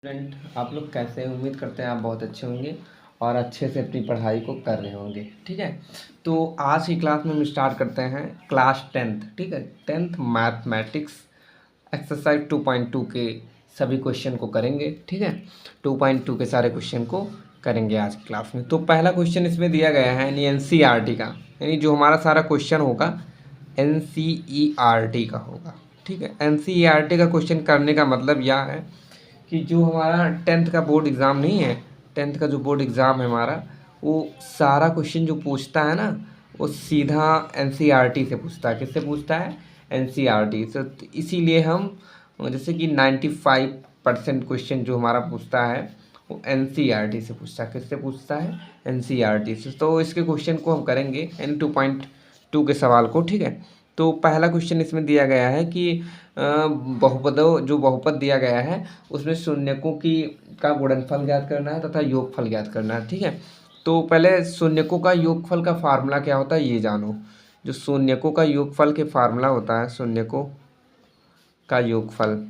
Student, आप लोग कैसे हैं? उम्मीद करते हैं आप बहुत अच्छे होंगे और अच्छे से अपनी पढ़ाई को कर रहे होंगे। ठीक है, तो आज की क्लास में हम स्टार्ट करते हैं क्लास 10th। ठीक है, 10th मैथमेटिक्स एक्सरसाइज 2.2 के सभी क्वेश्चन को करेंगे। ठीक है, 2.2 के सारे क्वेश्चन को करेंगे आज की क्लास में। तो पहला क्वेश्चन इसमें दिया गया है यानी NCERT का, यानी जो हमारा सारा क्वेश्चन होगा NCERT का होगा। ठीक है, NCERT का क्वेश्चन करने का मतलब यह है कि जो हमारा 10th का बोर्ड एग्ज़ाम नहीं है, 10th का जो बोर्ड एग्ज़ाम है हमारा, वो सारा क्वेश्चन जो पूछता है ना, वो सीधा NCERT से पूछता है। किससे पूछता है? NCERT से। तो इसीलिए हम जैसे कि 95% क्वेश्चन जो हमारा पूछता है वो NCERT से पूछता है। किससे पूछता है? NCERT से। तो इसके क्वेश्चन को हम करेंगे इन 2.2 के सवाल को। ठीक है, तो पहला क्वेश्चन इसमें दिया गया है कि बहुपदों जो बहुपद दिया गया है उसमें शून्यकों की का गुणनफल ज्ञात करना है तथा योगफल ज्ञात करना है। ठीक है, तो पहले शून्यकों का योगफल का फार्मूला क्या होता है ये जानो। जो शून्यकों का योगफल के फार्मूला होता है, शून्यकों का योगफल,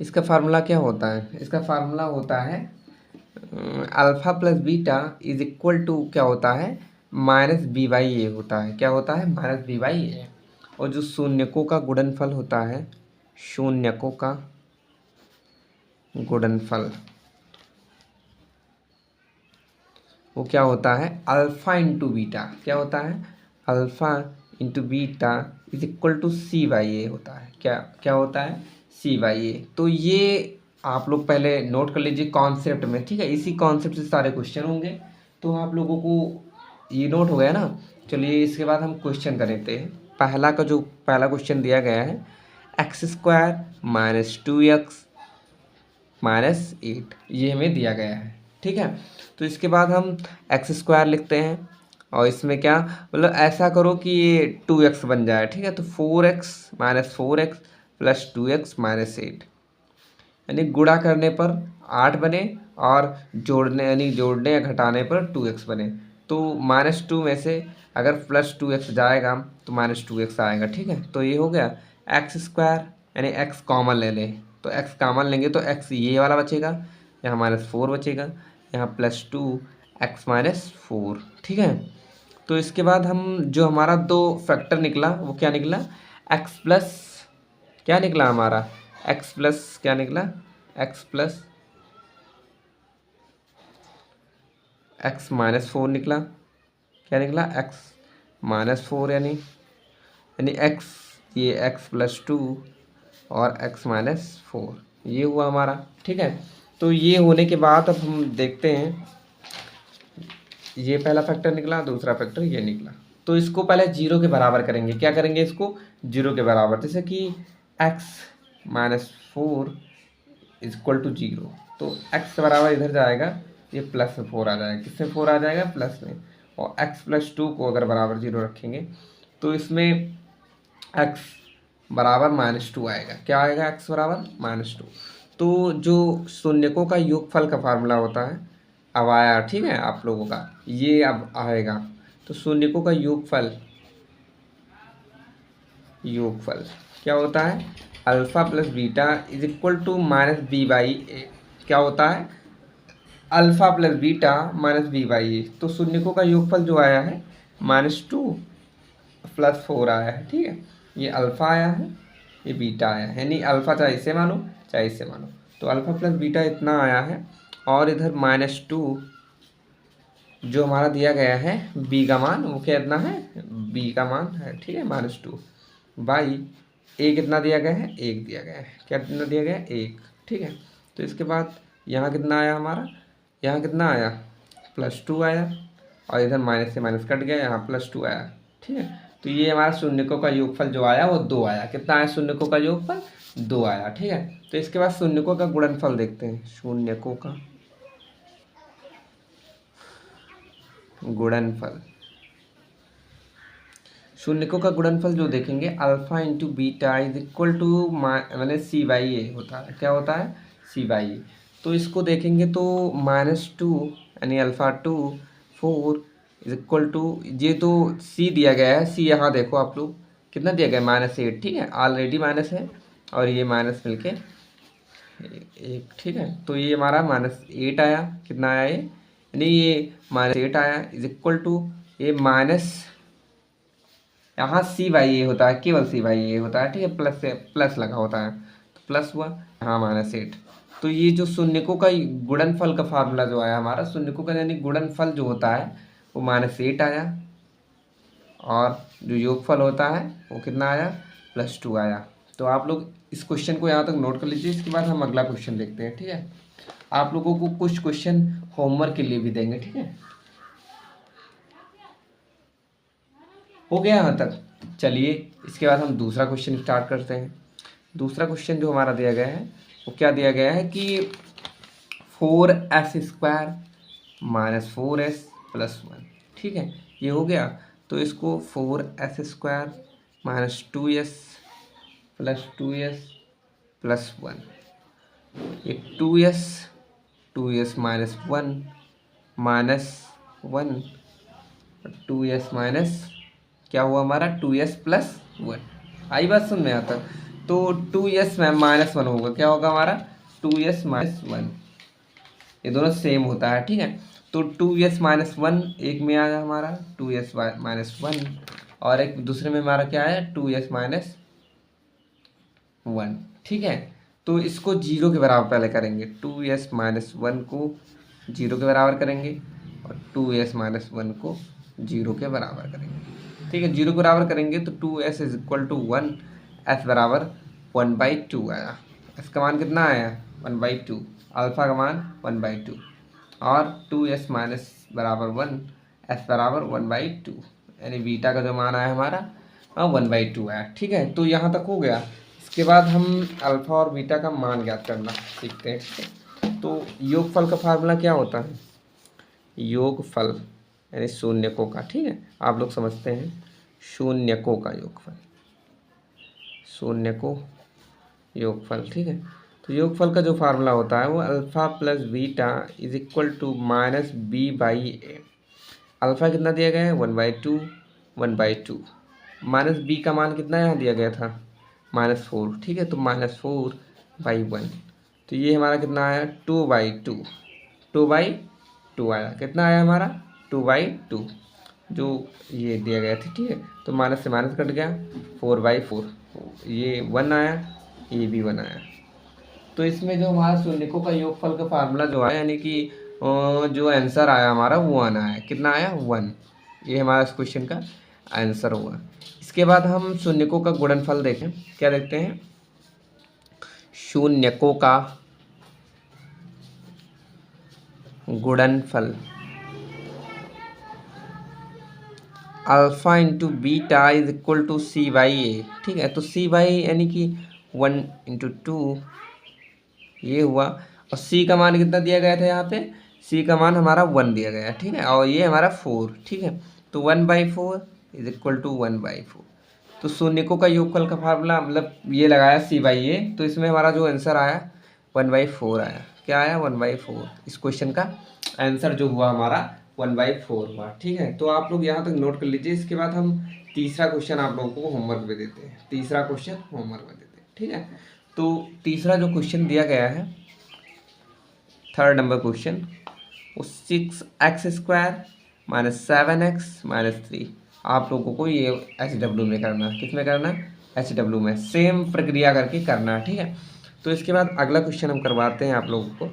इसका फार्मूला क्या होता है? इसका फार्मूला होता है alpha plus beta is equal to क्या होता है? माइनस बी बाई ए होता है। क्या होता है? माइनस बी बाई ए। और जो शून्यकों का गुणनफल होता है, शून्यकों का गुणनफल, वो क्या होता है? Alpha into beta. क्या होता है? Alpha into beta is equal to C by ए होता है। क्या क्या होता है? सी बाई ए। तो ये आप लोग पहले नोट कर लीजिए कॉन्सेप्ट में। ठीक है, इसी कॉन्सेप्ट से सारे क्वेश्चन होंगे, तो आप लोगों को ये नोट हो गया ना। चलिए इसके बाद हम क्वेश्चन करते हैं। पहला क्वेश्चन दिया गया है x² माइनस 2x माइनस 8, ये हमें दिया गया है। ठीक है, तो इसके बाद हम x² लिखते हैं और इसमें क्या मतलब ऐसा करो कि ये 2x बन जाए। ठीक है, तो 4x minus 4x plus 2x minus 8, यानी गुणा करने पर 8 बने और जोड़ने यानी जोड़ने या घटाने पर 2x बने। तो -2 में से अगर +2x जाएगा तो -2x आएगा। ठीक है, तो ये हो गया x² यानी x कॉमन ले लें, तो x कॉमन लेंगे तो x ये वाला बचेगा, यहाँ -4 बचेगा, यहाँ +2 x माइनस 4। ठीक है, तो इसके बाद हम जो हमारा दो फैक्टर निकला वो क्या निकला? x प्लस क्या निकला हमारा? x प्लस क्या निकला? x प्लस x माइनस 4 निकला। क्या निकला? x माइनस 4 यानी x, ये x प्लस 2 और x माइनस 4, ये हुआ हमारा। ठीक है, तो ये होने के बाद अब हम देखते हैं, ये पहला फैक्टर निकला, दूसरा फैक्टर ये निकला। तो इसको पहले 0 के बराबर करेंगे। क्या करेंगे? इसको 0 के बराबर, जैसे कि x minus 4 is equal to 0, तो x बराबर इधर जाएगा, ये प्लस में 4 आ जाएगा। किसमें 4 आ जाएगा? प्लस में। और x प्लस 2 को अगर बराबर 0 रखेंगे तो इसमें x बराबर -2 आएगा। क्या आएगा? x बराबर -2। तो जो शून्यकों का योगफल का फार्मूला होता है अब आया। ठीक है, आप लोगों का ये अब आएगा। तो शून्यकों का योगफल क्या होता है? Alpha plus beta is equal to minus B by A. क्या होता है? Alpha plus beta minus B by ए। तो शून्यकों का योगफल जो आया है -2 प्लस 4 आया है। ठीक है, ये अल्फ़ा आया है, ये बीटा आया है, यानी अल्फ़ा चाहे इसे मानो चाहे इसे मानो। तो अल्फ़ा प्लस बीटा इतना आया है और इधर -2 जो हमारा दिया गया है b का मान, वो कितना है? b का मान है। ठीक है, -2 बाई a कितना दिया गया है? 1 दिया गया है। क्या कितना दिया गया है? 1। ठीक है, तो इसके बाद यहाँ कितना आया हमारा? यहाँ कितना आया? +2 आया और इधर माइनस से माइनस कट गया, यहाँ +2 आया। ठीक है, तो ये हमारा शून्यकों का योगफल जो आया वो 2 आया। कितना आया शून्यकों का योगफल? 2 आया। ठीक है, तो इसके बाद शून्यकों का गुणनफल देखते हैं। शून्यकों का गुणनफल, शून्यकों का गुणनफल जो देखेंगे alpha into beta is equal to मैंने सी बाई ए होता है। क्या होता है? सी बाई ए। तो इसको देखेंगे तो -2 यानी अल्फ़ा 2 4 इज इक्वल टू, ये तो सी दिया गया है, सी यहाँ देखो आप लोग कितना दिया गया है? -8। ठीक है, ऑलरेडी माइनस है और ये माइनस मिलके एक, ठीक है। तो ये हमारा -8 आया, कितना आया ये, यानी ये -8 आया इज इक्वल टू ये माइनस, यहाँ सी बाई ए होता है, केवल सी बाई ए होता है, ठीक है, प्लस से प्लस लगा होता है तो प्लस हुआ, हाँ -8। तो ये जो शून्यकों का गुणनफल का फार्मूला जो आया हमारा, शून्यकों का यानी गुणनफल जो होता है वो -8 आया, और जो योगफल होता है वो कितना आया, +2 आया। तो आप लोग इस क्वेश्चन को यहाँ तक नोट कर लीजिए। इसके बाद हम अगला क्वेश्चन देखते हैं, ठीक है। आप लोगों को कुछ क्वेश्चन होमवर्क के लिए भी देंगे, ठीक है। हो गया यहाँ तक, चलिए इसके बाद हम दूसरा क्वेश्चन स्टार्ट करते हैं। दूसरा क्वेश्चन जो हमारा दिया गया है वो क्या दिया गया है कि 4s² -4s + 1, ठीक है, ये हो गया। तो इसको 4s² -2s + 2s + 1, ये 2s -1 -1 2s माइनस क्या हुआ हमारा 2s + 1, आई बात समझ में आता। तो 2s में -1 होगा, क्या होगा हमारा 2s - 1, ये दोनों सेम होता है, ठीक है। तो 2s - 1 एक में आया हमारा 2s - 1, और एक दूसरे में हमारा क्या है 2s - 1, ठीक है। तो इसको 0 के बराबर पहले करेंगे, 2s - 1 को 0 के बराबर करेंगे, और 2s - 1 को 0 के बराबर करेंगे, ठीक है। 0 के बराबर करेंगे तो 2s = 1, s बराबर 1/2 आया। s का मान कितना आया 1/2, अल्फ़ा का मान 1/2, और 2s बराबर 1, s बराबर 1/2, यानी बीटा का जो मान आया हमारा 1/2 आया, ठीक है। तो यहाँ तक हो गया। इसके बाद हम अल्फ़ा और बीटा का मान ज्ञात करना सीखते हैं, ठीक है। तो योगफल का फार्मूला क्या होता है, योगफल यानी शून्यकों का, ठीक है, आप लोग समझते हैं, शून्यकों का योगफल, शून्यकों योगफल, ठीक है। तो योगफल का जो फार्मूला होता है वो अल्फ़ा + बीटा = -b/a। अल्फ़ा कितना दिया गया है 1/2, 1/2, माइनस बी का मान कितना यहाँ दिया गया था -4, ठीक है। तो -4/1, तो ये हमारा कितना आया 2/2, 2/2 आया, कितना आया हमारा 2/2, जो ये दिया गया था, ठीक है। तो माइनस से माइनस कट गया, 4/4, ये 1 आया, ये भी 1 आया। तो इसमें जो हमारा शून्यकों का योगफल का फार्मूला जो आया, यानी कि जो आंसर आया हमारा वो 1 आया, कितना आया 1, ये हमारा इस क्वेश्चन का आंसर हुआ। इसके बाद हम शून्यकों का गुणनफल देखें, क्या देखते हैं, शून्यकों का गुणनफल अल्फ़ा × बीटा = c/a, ठीक है। तो c/a यानी कि 1 × 2 ये हुआ, और c का मान कितना दिया गया था यहाँ पे, c का मान हमारा 1 दिया गया है, ठीक है, और ये हमारा 4, ठीक है। तो 1/4 = 1/4। तो शून्यकों का योगफल का फार्मूला मतलब ये लगाया c/a, तो इसमें हमारा जो आंसर आया 1/4 आया, क्या आया 1/4, इस क्वेश्चन का आंसर जो हुआ हमारा 1/4 हुआ, ठीक है। तो आप लोग यहाँ तक नोट कर लीजिए। इसके बाद हम तीसरा क्वेश्चन आप लोगों को होमवर्क में देते हैं, तीसरा क्वेश्चन होमवर्क में देते हैं, ठीक है। तो तीसरा जो क्वेश्चन दिया गया है, थर्ड नंबर क्वेश्चन, वो 6x² -7x -3, आप लोगों को ये HW में करना है, किस में करना है HW में, सेम प्रक्रिया करके करना है, ठीक है। तो इसके बाद अगला क्वेश्चन हम करवाते हैं आप लोगों को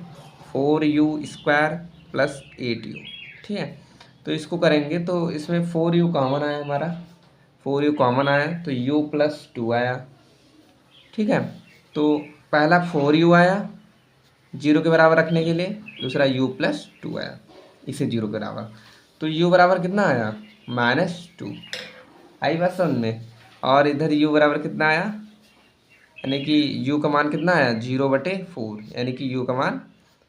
4u² + 8u, ठीक है। तो इसको करेंगे तो इसमें 4u कॉमन आया हमारा, 4u कॉमन आया तो u + 2 आया, ठीक है। तो पहला 4u आया 0 के बराबर रखने के लिए, दूसरा u + 2 आया इसे 0 के बराबर, तो u बराबर कितना आया -2, आई बात समझ में। और इधर u बराबर कितना आया, यानी कि u का मान कितना आया 0/4, यानी कि u का मान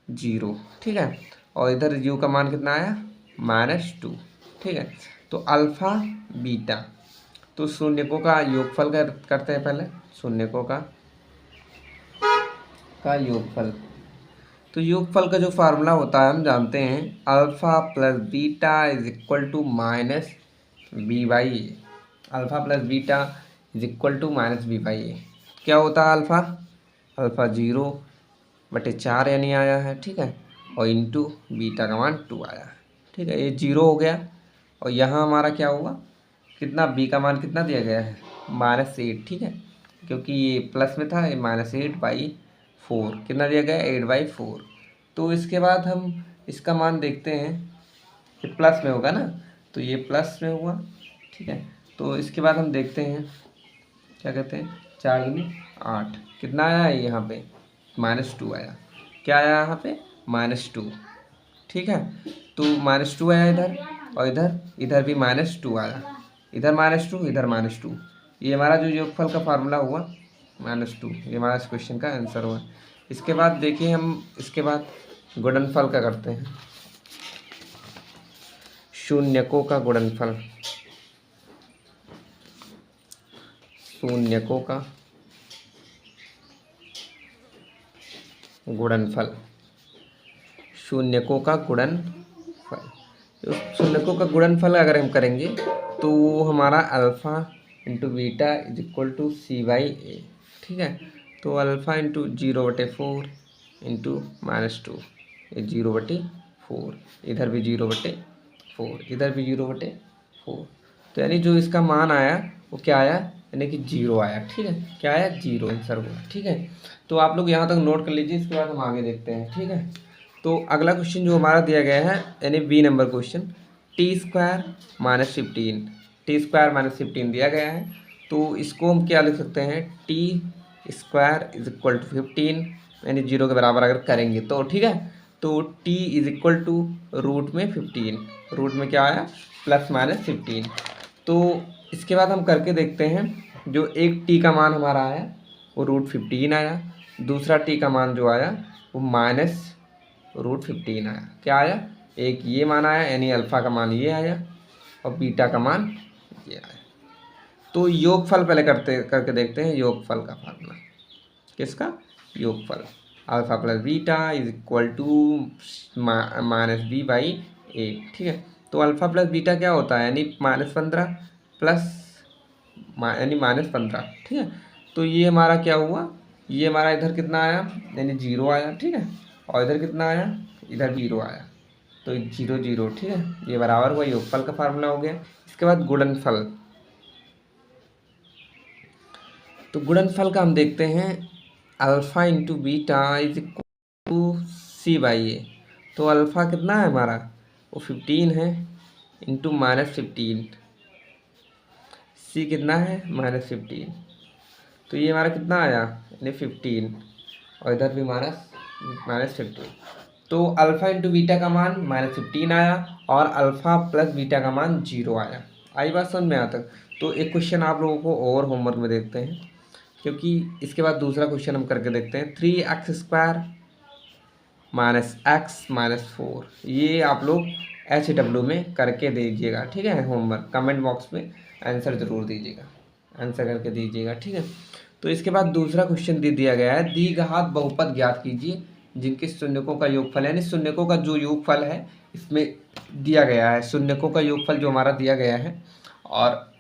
0, ठीक है। और इधर u का मान कितना आया -2, ठीक है। तो अल्फ़ा बीटा, तो शून्यकों का योगफल करते हैं पहले, शून्यकों का योगफल। तो योगफल का जो फार्मूला होता है हम जानते हैं, alpha + beta = -b/a, alpha + beta = -b/a। क्या होता है अल्फ़ा 0, 4 यानी आया है, ठीक है, और इंटू बीटा का मान 2 आया है, ठीक है। ये 0 हो गया और यहाँ हमारा क्या हुआ, कितना बी का मान कितना दिया गया है -8, ठीक है, क्योंकि ये प्लस में था, ये -8/4 कितना दिया गया है 8/4। तो इसके बाद हम इसका मान देखते हैं, ये प्लस में होगा ना, तो ये प्लस में हुआ, ठीक है। तो इसके बाद हम देखते हैं क्या कहते हैं 4 दूनी 8 कितना आया है यहाँ पे -2 आया, क्या आया यहाँ पे -2, ठीक है। तो -2 आया इधर और इधर भी -2 आया, इधर -2 इधर -2, ये हमारा जो योगफल का फार्मूला हुआ -2, ये हमारा इस क्वेश्चन का आंसर हुआ। इसके बाद देखिए हम इसके बाद गुणनफल का करते हैं, शून्यकों का गुणनफल, शून्यकों का गुणनफल, शून्यकों का गुणनफल। तो शून्यकों का गुणनफल अगर हम करेंगे तो हमारा alpha into beta is equal to C/A, ठीक है। तो अल्फ़ा इंटू 0/4 इंटू -2, ये 0/4, इधर भी 0/4, इधर भी 0/4, तो यानी जो इसका मान आया वो क्या आया, यानी कि 0 आया, ठीक है। क्या आया 0 आंसर हुआ, ठीक है। तो आप लोग यहाँ तक नोट कर लीजिए, इसके बाद हम आगे देखते हैं, ठीक है। तो अगला क्वेश्चन जो हमारा दिया गया है यानी बी नंबर क्वेश्चन, t² - 15 दिया गया है। तो इसको हम क्या लिख सकते हैं, t² = 15 यानी 0 के बराबर अगर करेंगे तो, ठीक है। तो t = रूट में 15, रूट में क्या आया +-15। तो इसके बाद हम करके देखते हैं, जो एक t का मान हमारा आया वो √15 आया, दूसरा t का मान जो आया वो -√15 आया, क्या आया, एक ये मान आया यानी अल्फ़ा का मान ये आया और बीटा का मान ये आया। तो योगफल पहले करके देखते हैं, योगफल का फार्मूला, किसका, योगफल, alpha plus beta is equal to -b/8, ठीक है। तो अल्फ़ा प्लस बीटा क्या होता है, यानी -15 प्लस यानी -15, ठीक है। तो ये हमारा क्या हुआ, ये हमारा इधर कितना आया यानी 0 आया, ठीक है, और इधर कितना आया, इधर 0 आया, तो 0 0, ठीक है, ये बराबर हुआ, योगफल का फार्मूला हो गया। इसके बाद गुणनफल, तो गुणनफल का हम देखते हैं, alpha into beta is equal to C/A। तो अल्फ़ा कितना है हमारा, वो 15 है इंटू -15, C कितना है -15, तो ये हमारा कितना आया यानी 15 और इधर भी -15। तो अल्फ़ा इंटू बीटा का मान -15 आया और अल्फ़ा प्लस बीटा का मान 0 आया। आई बात समझ में यहाँ तक। तो एक क्वेश्चन आप लोगों को और होमवर्क में देखते हैं, क्योंकि इसके बाद दूसरा क्वेश्चन हम करके देखते हैं, 3x² - x - 4, ये आप लोग HW में करके दीजिएगा, ठीक है। होमवर्क कमेंट बॉक्स में आंसर ज़रूर दीजिएगा, आंसर करके दीजिएगा, ठीक है। तो इसके बाद दूसरा क्वेश्चन दे दिया गया है, द्विघात बहुपद ज्ञात कीजिए जिनके शून्यकों का योगफल, यानी शून्यकों का जो योगफल है इसमें दिया गया है, शून्यकों का योगफल जो हमारा दिया गया है और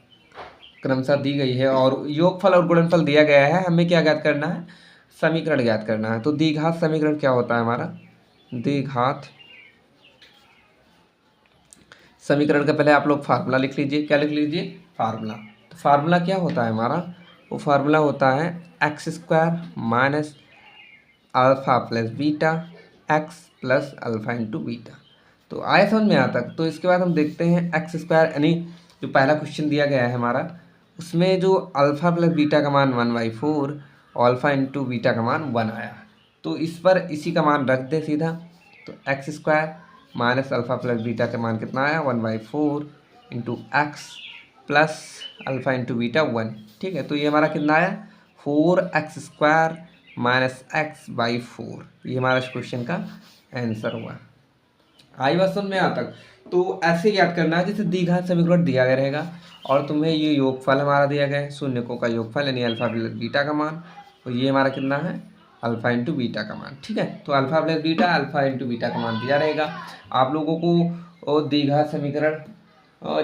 क्रमशः दी गई है, और योगफल और गुणनफल दिया गया है, हमें क्या ज्ञात करना है, समीकरण ज्ञात करना है। तो द्विघात समीकरण क्या होता है हमारा, द्विघात समीकरण का पहले आप लोग फार्मूला लिख लीजिए, क्या लिख लीजिए, फार्मूला। तो फार्मूला क्या होता है हमारा, वो फार्मूला होता है x² - alpha plus beta x plus alpha into beta. तो आए समझ में आता तक। तो इसके बाद हम देखते हैं x² यानी जो पहला क्वेश्चन दिया गया है हमारा, उसमें जो अल्फ़ा प्लस बीटा का मान 1/4 और अल्फ़ा इंटू बीटा का मान 1 आया, तो इस पर इसी का मान रख दे सीधा। तो x² minus alpha plus beta का मान कितना आया 1/4 into x plus alpha into beta 1, ठीक है। तो ये हमारा कितना आया 4x² माइनस x/4, ये हमारा इस क्वेश्चन का आंसर हुआ। आई बात समझ में यहाँ तक। तो ऐसे याद करना है जैसे द्विघात समीकरण दिया गया रहेगा और तुम्हें ये योगफल हमारा दिया गया है, शून्यकों का योगफल यानी अल्फ़ा प्लस बीटा का मान, और ये हमारा कितना है अल्फ़ा इंटू बीटा का मान, ठीक है। तो alpha plus beta, alpha into beta का मान दिया रहेगा आप लोगों को। द्विघात समीकरण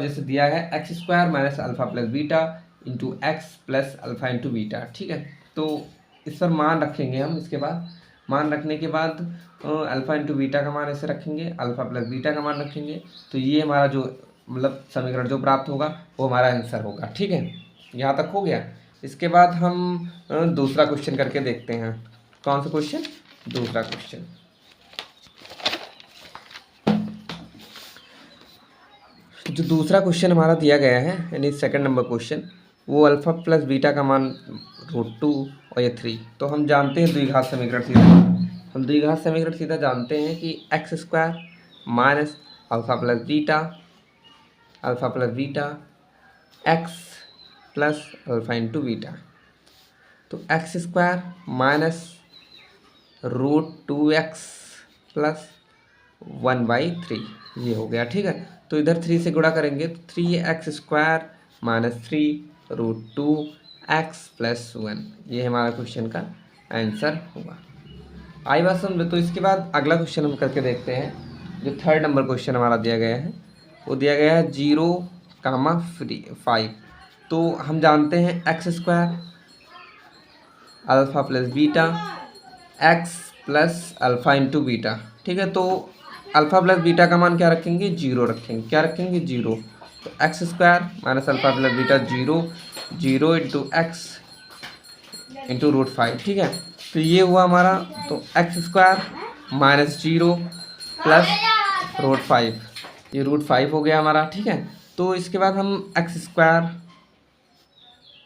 जैसे दिया है x² minus alpha plus beta into x plus alpha into beta, ठीक है। तो इस पर मान रखेंगे हम, इसके बाद मान रखने के बाद अल्फ़ा इंटू बीटा का मान ऐसे रखेंगे, अल्फ़ा प्लस बीटा का मान रखेंगे, तो ये हमारा जो मतलब समीकरण जो प्राप्त होगा वो हमारा आंसर होगा। ठीक है, यहाँ तक हो गया। इसके बाद हम दूसरा क्वेश्चन करके देखते हैं। कौन सा क्वेश्चन? दूसरा क्वेश्चन। जो दूसरा क्वेश्चन हमारा दिया गया है यानी सेकंड नंबर क्वेश्चन, वो अल्फ़ा प्लस बीटा का मान √2 और ये 3। तो हम जानते हैं द्विघात समीकरण सीधा, हम द्विघात समीकरण सीधा जानते हैं कि x² minus alpha plus beta x plus alpha into beta. तो x² माइनस √2x प्लस 1/3 ये हो गया। ठीक है, तो इधर 3 से गुणा करेंगे तो 3x² माइनस 3√2x प्लस 1, ये हमारा क्वेश्चन का आंसर होगा। आई बात समझ में। तो इसके बाद अगला क्वेश्चन हम करके देखते हैं। जो थर्ड नंबर क्वेश्चन हमारा दिया गया है वो दिया गया है 0,5। तो हम जानते हैं x² alpha plus beta x plus alpha into beta. ठीक है, तो अल्फ़ा प्लस बीटा का मान क्या रखेंगे? 0 रखेंगे। क्या रखेंगे? 0। तो x² minus alpha plus beta 0 into x into √5। ठीक है, तो ये हुआ हमारा। तो x² माइनस 0 प्लस √5, ये √5 हो गया हमारा। ठीक है, तो इसके बाद हम x²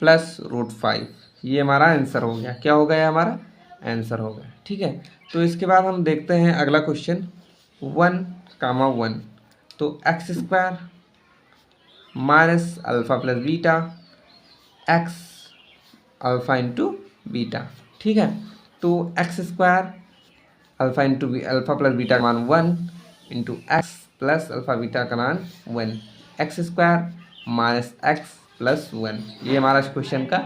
प्लस √5, ये हमारा आंसर हो गया। क्या हो गया? हमारा आंसर हो गया। ठीक है, तो इसके बाद हम देखते हैं अगला क्वेश्चन 1,1। तो x² minus alpha plus beta x alpha into beta. ठीक है, तो x² अल्फ़ा प्लस बीटा का मान 1 into x plus alpha beta का मान 1, x² माइनस x प्लस 1, ये हमारा इस क्वेश्चन का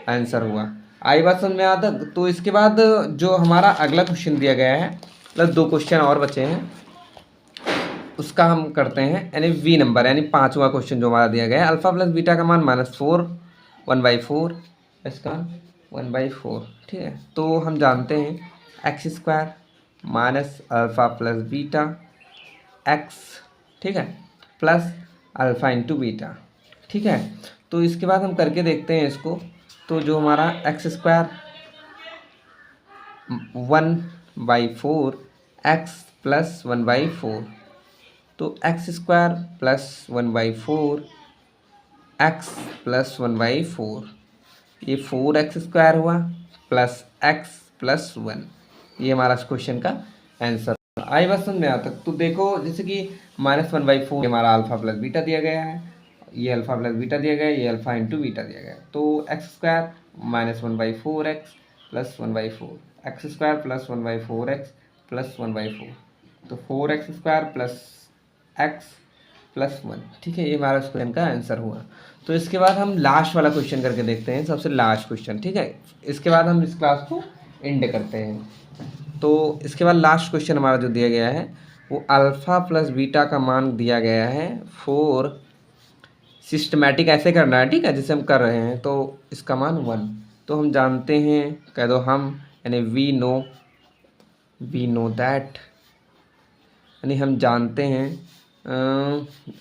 आंसर हुआ। आई बात समझ में आता। तो इसके बाद जो हमारा अगला क्वेश्चन दिया गया है, मतलब 2 क्वेश्चन और बचे हैं, उसका हम करते हैं यानी वी नंबर यानी 5वां क्वेश्चन जो हमारा दिया गया है। अल्फ़ा प्लस बीटा का मान -4 1/4, इसका 1/4। ठीक है, तो हम जानते हैं x² minus alpha plus beta x, ठीक है, प्लस अल्फ़ा इंटू बीटा। ठीक है, तो इसके बाद हम करके देखते हैं इसको। तो जो हमारा x² 1/4 x प्लस 1/4, तो x² प्लस 1/4 x प्लस 1/4, ये 4x² हुआ प्लस x प्लस 1, ये हमारा इस क्वेश्चन का आंसर। आई बात समझ में आता। तो देखो जैसे कि -1/4 हमारा अल्फ़ा प्लस बीटा दिया गया है, ये अल्फ़ा प्लस बीटा दिया गया है, ये अल्फ़ा इंटू बीटा दिया गया है। तो x² minus 1/4x plus 1/4, x² plus 1/4x plus 1/4, तो 4x² प्लस x प्लस 1। ठीक है, ये हमारा इस क्वेश्चन का आंसर हुआ। तो इसके बाद हम लास्ट वाला क्वेश्चन करके देखते हैं, सबसे लास्ट क्वेश्चन। ठीक है, इसके बाद हम इस क्लास को एंड करते हैं। तो इसके बाद लास्ट क्वेश्चन हमारा जो दिया गया है वो अल्फ़ा प्लस बीटा का मान दिया गया है 4। सिस्टमैटिक ऐसे करना है, ठीक है, जैसे हम कर रहे हैं। तो इसका मान 1। तो हम जानते हैं, कह दो हम, यानी वी नो दैट, यानी हम जानते हैं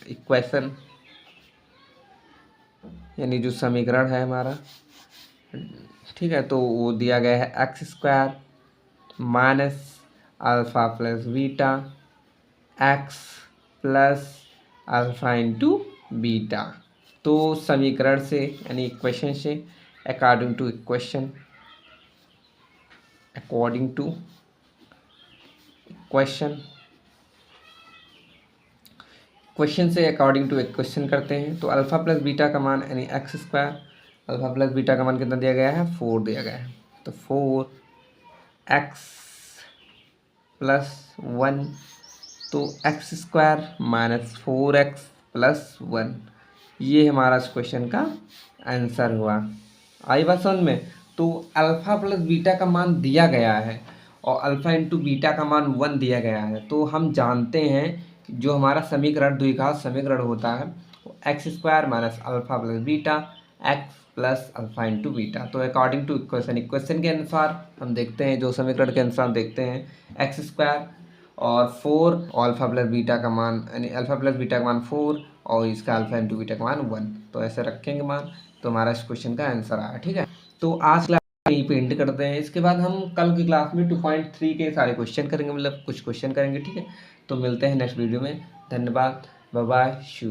इक्वेशन यानी जो समीकरण है हमारा, ठीक है, तो वो दिया गया है x² minus alpha plus beta x plus alpha into beta. तो समीकरण से यानी इक्वेशन से अकॉर्डिंग टू इक्वेशन क्वेश्चन से अकॉर्डिंग टू इक्वेशन करते हैं। तो अल्फ़ा प्लस बीटा का मान यानी x² अल्फ़ा प्लस बीटा का मान कितना दिया गया है? 4 दिया गया है। तो 4x प्लस 1, तो x² माइनस 4x प्लस 1, ये हमारा इस क्वेश्चन का आंसर हुआ। आई बात समझ में। तो अल्फ़ा प्लस बीटा का मान दिया गया है और अल्फ़ा इंटू बीटा का मान 1 दिया गया है। तो हम जानते हैं जो हमारा समीकरण द्विघात समीकरण होता है वो x² minus alpha plus beta x plus alpha into beta. तो अकॉर्डिंग टू इक्वेशन के अनुसार हम देखते हैं, जो समीकरण के अनुसार देखते हैं एक्स स्क्वायर और 4 अल्फा प्लस बीटा का मान, यानी अल्फा प्लस बीटा का मान 4 और इसका अल्फा इंटू बीटा का मान 1। तो ऐसे रखेंगे मान, तो हमारा इस क्वेश्चन का आंसर आया। ठीक है, तो आज क्लास यहीं पे एंड करते हैं। इसके बाद हम कल की क्लास में 2.3 के सारे क्वेश्चन करेंगे, मतलब कुछ क्वेश्चन करेंगे। ठीक है, तो मिलते हैं नेक्स्ट वीडियो में। धन्यवाद, बाय बाय, शू।